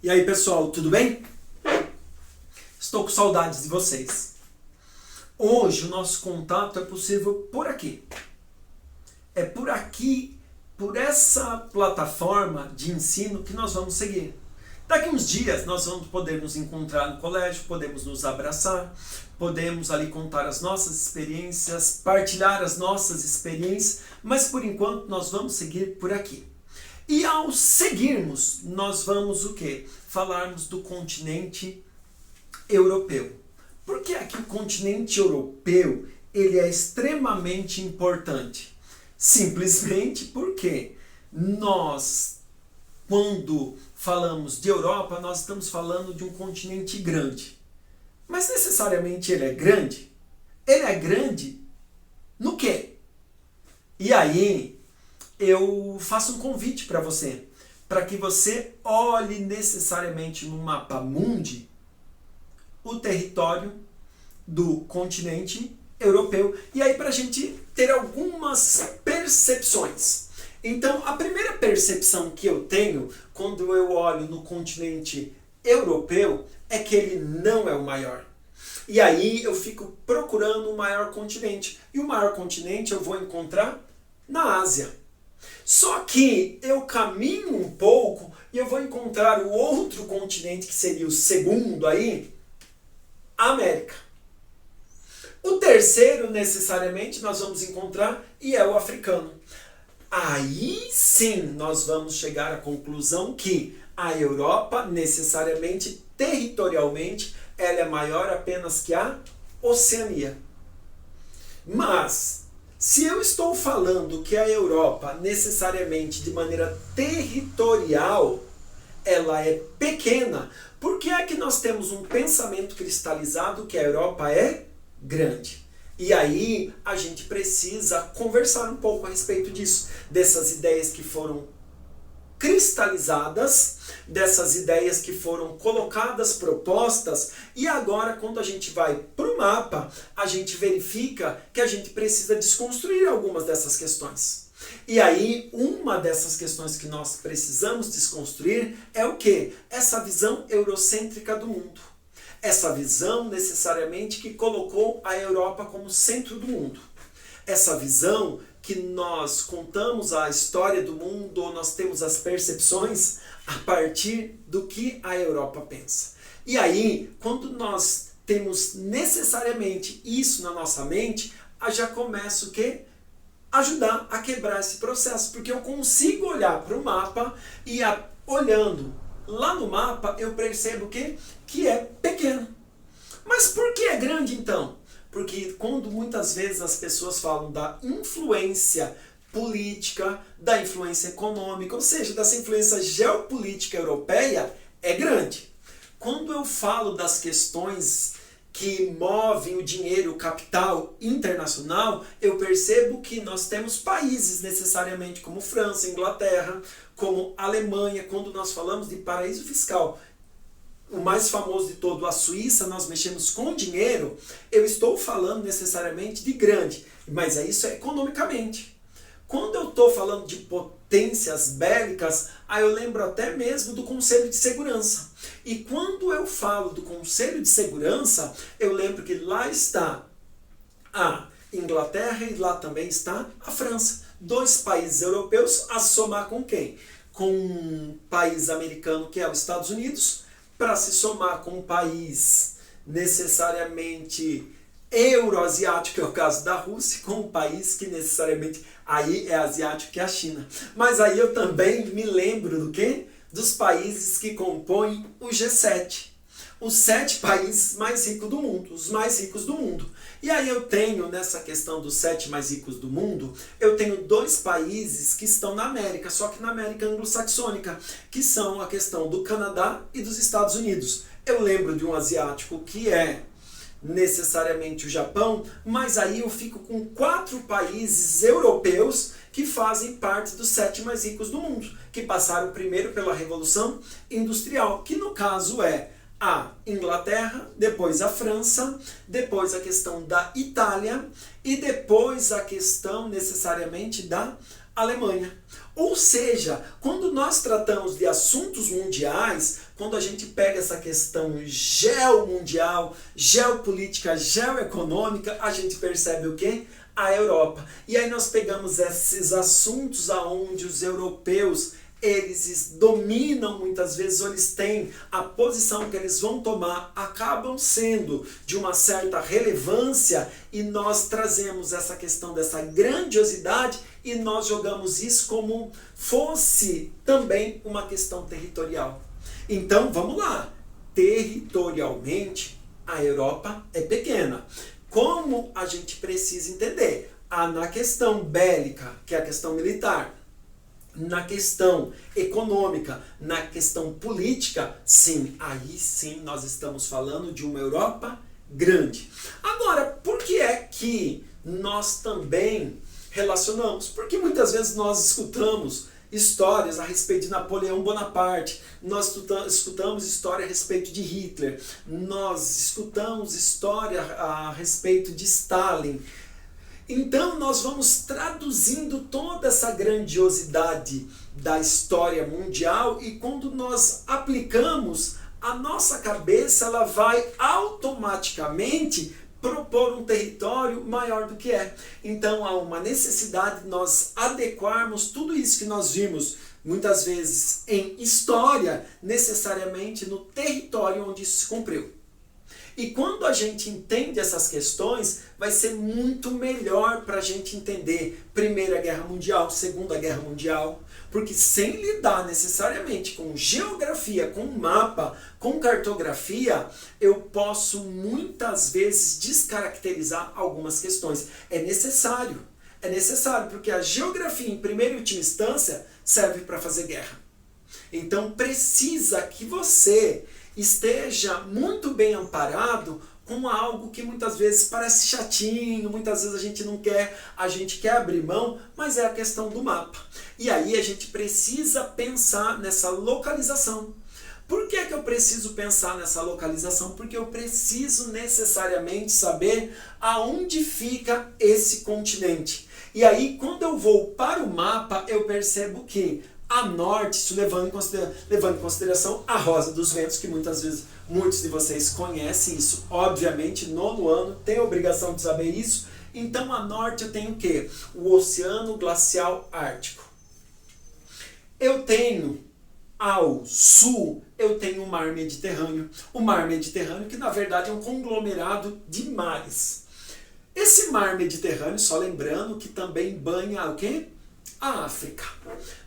E aí, pessoal, tudo bem? Estou com saudades de vocês. Hoje o nosso contato é possível por aqui. É por aqui, por essa plataforma de ensino que nós vamos seguir. Daqui uns dias nós vamos poder nos encontrar no colégio, podemos nos abraçar, podemos ali contar as nossas experiências, partilhar as nossas experiências, mas por enquanto nós vamos seguir por aqui. E ao seguirmos, nós vamos o quê? Falarmos do continente europeu. Por que aqui o continente europeu ele é extremamente importante? Simplesmente porque nós, quando falamos de Europa, nós estamos falando de um continente grande. Mas necessariamente ele é grande? Ele é grande no quê? E aí eu faço um convite para você, para que você olhe necessariamente no mapa mundi o território do continente europeu, e aí para a gente ter algumas percepções. Então, a primeira percepção que eu tenho quando eu olho no continente europeu é que ele não é o maior. E aí eu fico procurando o maior continente. E o maior continente eu vou encontrar na Ásia. Só que eu caminho um pouco e eu vou encontrar o outro continente, que seria o segundo aí, a América. O terceiro, necessariamente, nós vamos encontrar e é o africano. Aí sim nós vamos chegar à conclusão que a Europa, necessariamente, territorialmente, ela é maior apenas que a Oceania. Mas, se eu estou falando que a Europa, necessariamente, de maneira territorial, ela é pequena, por que é que nós temos um pensamento cristalizado que a Europa é grande? E aí a gente precisa conversar um pouco a respeito disso, dessas ideias que foram cristalizadas, dessas ideias que foram colocadas, propostas, e agora quando a gente vai para o mapa, a gente verifica que a gente precisa desconstruir algumas dessas questões. E aí, uma dessas questões que nós precisamos desconstruir é o quê? Essa visão eurocêntrica do mundo. Essa visão, necessariamente, que colocou a Europa como centro do mundo. Essa visão que nós contamos a história do mundo, ou nós temos as percepções a partir do que a Europa pensa. E aí, quando nós temos necessariamente isso na nossa mente, já começa o quê? Ajudar a quebrar esse processo, porque eu consigo olhar para o mapa e olhando lá no mapa eu percebo que é pequeno. Mas por que é grande então? Porque quando muitas vezes as pessoas falam da influência política, da influência econômica, ou seja, dessa influência geopolítica europeia, é grande. Quando eu falo das questões que movem o dinheiro, o capital internacional, eu percebo que nós temos países necessariamente como França, Inglaterra, como Alemanha. Quando nós falamos de paraíso fiscal, o mais famoso de todo, a Suíça, nós mexemos com dinheiro, eu estou falando necessariamente de grande, mas isso é economicamente. Quando eu estou falando de potências bélicas, aí eu lembro até mesmo do Conselho de Segurança. E quando eu falo do Conselho de Segurança, eu lembro que lá está a Inglaterra e lá também está a França. Dois países europeus a somar com quem? Com um país americano que é os Estados Unidos, para se somar com um país necessariamente euroasiático, que é o caso da Rússia, com um país que necessariamente aí é asiático, que é a China. Mas aí eu também me lembro do quê? Dos países que compõem o G7. Os 7 países mais ricos do mundo, os mais ricos do mundo. E aí eu tenho, nessa questão dos 7 mais ricos do mundo, eu tenho 2 países que estão na América, só que na América anglo-saxônica, que são a questão do Canadá e dos Estados Unidos. Eu lembro de um asiático que é necessariamente o Japão, mas aí eu fico com 4 países europeus que fazem parte dos 7 mais ricos do mundo, que passaram primeiro pela Revolução Industrial, que no caso é a Inglaterra, depois a França, depois a questão da Itália e depois a questão necessariamente da Alemanha. Ou seja, quando nós tratamos de assuntos mundiais, quando a gente pega essa questão geomundial, geopolítica, geoeconômica, a gente percebe o quê? A Europa. E aí nós pegamos esses assuntos aonde os europeus eles dominam muitas vezes, ou eles têm a posição que eles vão tomar, acabam sendo de uma certa relevância, e nós trazemos essa questão dessa grandiosidade e nós jogamos isso como fosse também uma questão territorial. Então vamos lá, territorialmente a Europa é pequena. Como a gente precisa entender? Na questão bélica, que é a questão militar, na questão econômica, na questão política, sim, aí sim nós estamos falando de uma Europa grande. Agora, por que é que nós também relacionamos? Porque muitas vezes nós escutamos histórias a respeito de Napoleão Bonaparte, nós escutamos história a respeito de Hitler, nós escutamos história a respeito de Stalin. Então nós vamos traduzindo toda essa grandiosidade da história mundial, e quando nós aplicamos, a nossa cabeça ela vai automaticamente propor um território maior do que é. Então há uma necessidade de nós adequarmos tudo isso que nós vimos muitas vezes em história, necessariamente no território onde isso se cumpriu. E quando a gente entende essas questões, vai ser muito melhor para a gente entender Primeira Guerra Mundial, Segunda Guerra Mundial, porque sem lidar necessariamente com geografia, com mapa, com cartografia, eu posso muitas vezes descaracterizar algumas questões. É necessário, porque a geografia, em primeira e última instância, serve para fazer guerra. Então precisa que você esteja muito bem amparado com algo que muitas vezes parece chatinho, muitas vezes a gente não quer, a gente quer abrir mão, mas é a questão do mapa. E aí a gente precisa pensar nessa localização. Por que que eu preciso pensar nessa localização? Porque eu preciso necessariamente saber aonde fica esse continente. E aí quando eu vou para o mapa, eu percebo que a norte, isso levando em consideração a Rosa dos Ventos, que muitas vezes muitos de vocês conhecem isso, obviamente, nono ano, tem a obrigação de saber isso. Então a norte eu tenho o quê? O Oceano Glacial Ártico. Eu tenho ao sul, eu tenho o Mar Mediterrâneo. O Mar Mediterrâneo, que na verdade é um conglomerado de mares. Esse Mar Mediterrâneo, só lembrando que também banha o quê? A África.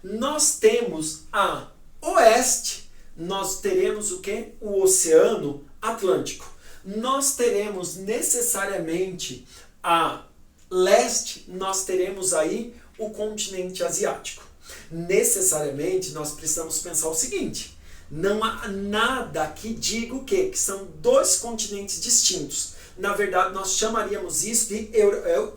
Nós temos a oeste, nós teremos o quê? O Oceano Atlântico. Nós teremos necessariamente a leste, nós teremos aí o continente asiático. Necessariamente nós precisamos pensar o seguinte: não há nada que diga o quê? Que são dois continentes distintos. Na verdade nós chamaríamos isso de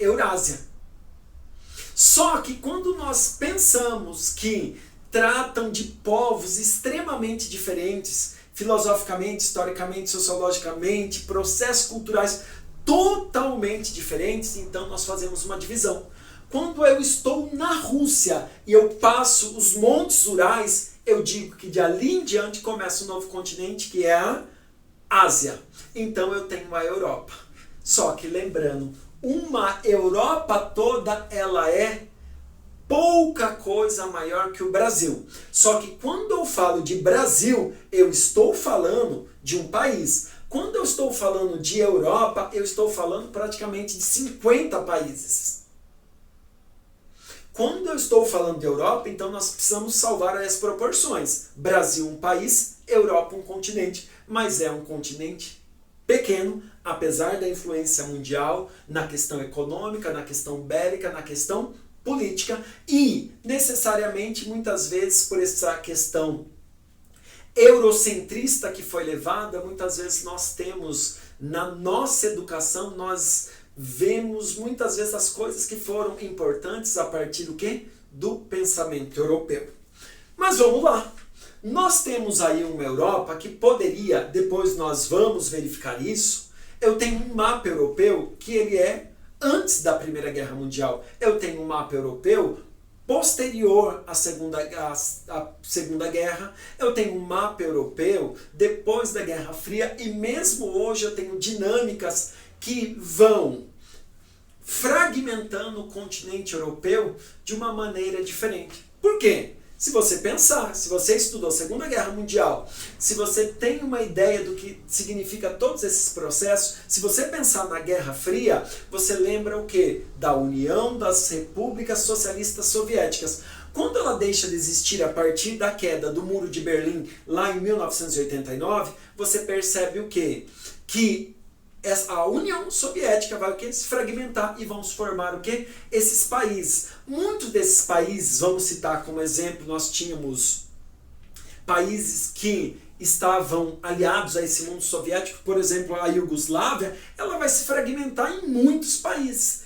Eurásia. Só que quando nós pensamos que tratam de povos extremamente diferentes, filosoficamente, historicamente, sociologicamente, processos culturais totalmente diferentes, então nós fazemos uma divisão. Quando eu estou na Rússia e eu passo os Montes Urais, eu digo que de ali em diante começa um novo continente, que é a Ásia. Então eu tenho a Europa. Só que lembrando, uma Europa toda, ela é pouca coisa maior que o Brasil. Só que quando eu falo de Brasil, eu estou falando de um país. Quando eu estou falando de Europa, eu estou falando praticamente de 50 países. Quando eu estou falando de Europa, então nós precisamos salvar as proporções. Brasil um país, Europa um continente, mas é um continente pequeno, apesar da influência mundial na questão econômica, na questão bélica, na questão política, e necessariamente muitas vezes por essa questão eurocentrista que foi levada, muitas vezes nós temos na nossa educação, nós vemos muitas vezes as coisas que foram importantes a partir do quê? Do pensamento europeu. Mas vamos lá. Nós temos aí uma Europa que poderia, depois nós vamos verificar isso, eu tenho um mapa europeu que ele é antes da Primeira Guerra Mundial. Eu tenho um mapa europeu posterior à Segunda Guerra, eu tenho um mapa europeu depois da Guerra Fria, e mesmo hoje eu tenho dinâmicas que vão fragmentando o continente europeu de uma maneira diferente. Por quê? Se você pensar, se você estudou a Segunda Guerra Mundial, se você tem uma ideia do que significa todos esses processos, se você pensar na Guerra Fria, você lembra o quê? Da União das Repúblicas Socialistas Soviéticas. Quando ela deixa de existir a partir da queda do Muro de Berlim, lá em 1989, você percebe o quê? Que a União Soviética vai o quê? Se fragmentar e vão se formar o quê? Esses países. Muitos desses países, vamos citar como exemplo, nós tínhamos países que estavam aliados a esse mundo soviético, por exemplo, a Iugoslávia, ela vai se fragmentar em muitos países.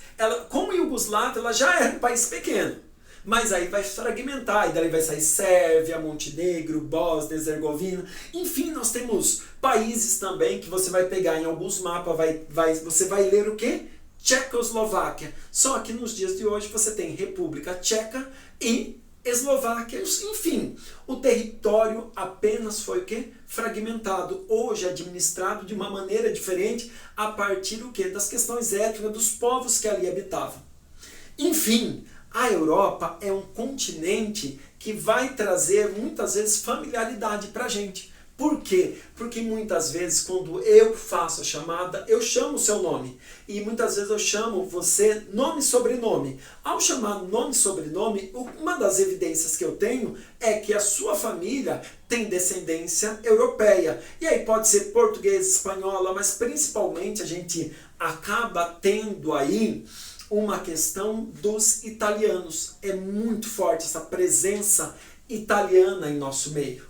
Como a Iugoslávia, ela já era um país pequeno, mas aí vai fragmentar, e daí vai sair Sérvia, Montenegro, Bósnia, Herzegovina, enfim, nós temos países também que você vai pegar em alguns mapas, você vai ler o quê? Tchecoslováquia. Só que nos dias de hoje você tem República Tcheca e Eslováquia, enfim, o território apenas foi o quê? Fragmentado, hoje administrado de uma maneira diferente a partir do quê? Das questões étnicas dos povos que ali habitavam. Enfim, a Europa é um continente que vai trazer muitas vezes familiaridade para a gente. Por quê? Porque muitas vezes quando eu faço a chamada, eu chamo o seu nome. E muitas vezes eu chamo você nome e sobrenome. Ao chamar nome e sobrenome, uma das evidências que eu tenho é que a sua família tem descendência europeia. E aí pode ser portuguesa, espanhola, mas principalmente a gente acaba tendo aí uma questão dos italianos. É muito forte essa presença italiana em nosso meio.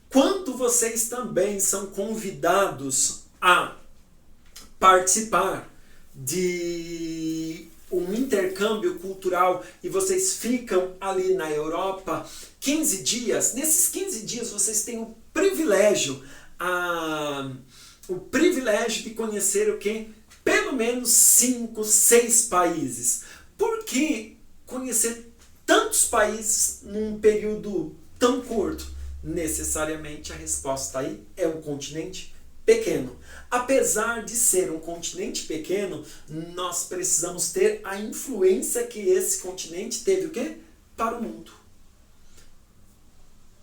Quando vocês também são convidados a participar de um intercâmbio cultural e vocês ficam ali na Europa 15 dias, nesses 15 dias vocês têm o privilégio de conhecer o quê? Pelo menos 5, 6 países. Por que conhecer tantos países num período tão curto? Necessariamente a resposta aí é um continente pequeno. Apesar de ser um continente pequeno, nós precisamos ter a influência que esse continente teve o quê? Para o mundo.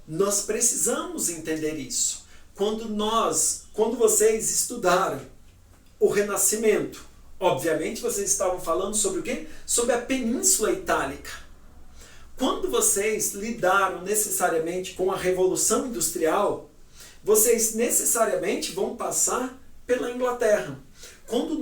Nós precisamos entender isso. Quando vocês estudaram o Renascimento, obviamente vocês estavam falando sobre o quê? Sobre a Península Itálica. Quando vocês lidaram necessariamente com a Revolução Industrial, vocês necessariamente vão passar pela Inglaterra. Quando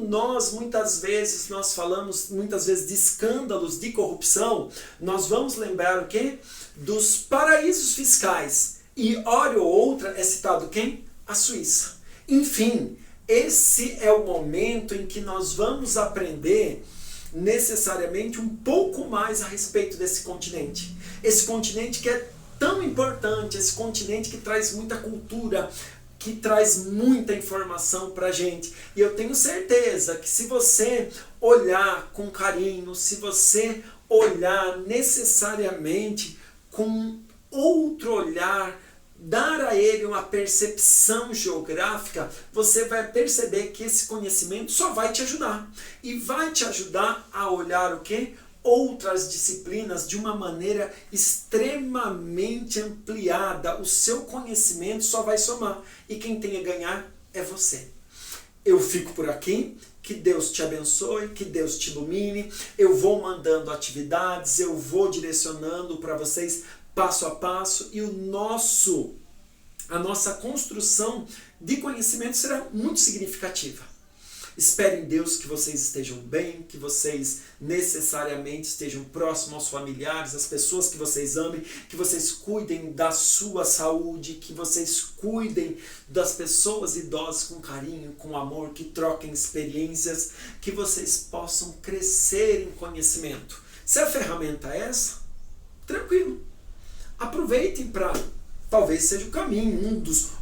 muitas vezes falamos de escândalos de corrupção, nós vamos lembrar o quê? Dos paraísos fiscais. E hora ou outra é citado quem? A Suíça. Enfim, esse é o momento em que nós vamos aprender necessariamente um pouco mais a respeito desse continente. Esse continente que é tão importante, esse continente que traz muita cultura, que traz muita informação para a gente. E eu tenho certeza que se você olhar com carinho, se você olhar necessariamente com outro olhar, dar a ele uma percepção geográfica, você vai perceber que esse conhecimento só vai te ajudar. E vai te ajudar a olhar o quê? Outras disciplinas de uma maneira extremamente ampliada. O seu conhecimento só vai somar. E quem tem a ganhar é você. Eu fico por aqui. Que Deus te abençoe, que Deus te ilumine. Eu vou mandando atividades, eu vou direcionando para vocês passo a passo, e a nossa construção de conhecimento será muito significativa. Espero em Deus que vocês estejam bem, que vocês necessariamente estejam próximos aos familiares, às pessoas que vocês amem, que vocês cuidem da sua saúde, que vocês cuidem das pessoas idosas com carinho, com amor, que troquem experiências, que vocês possam crescer em conhecimento. Se a ferramenta é essa, tranquilo. Aproveitem para talvez seja o caminho,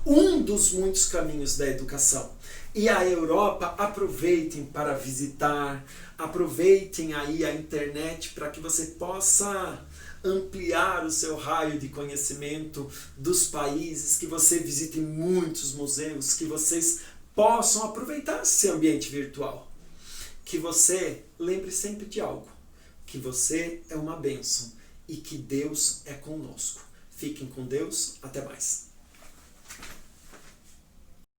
um dos muitos caminhos da educação. E a Europa, aproveitem para visitar, aproveitem aí a internet para que você possa ampliar o seu raio de conhecimento dos países, que você visite muitos museus, que vocês possam aproveitar esse ambiente virtual. Que você lembre sempre de algo, que você é uma bênção e que Deus é conosco. Fiquem com Deus, até mais.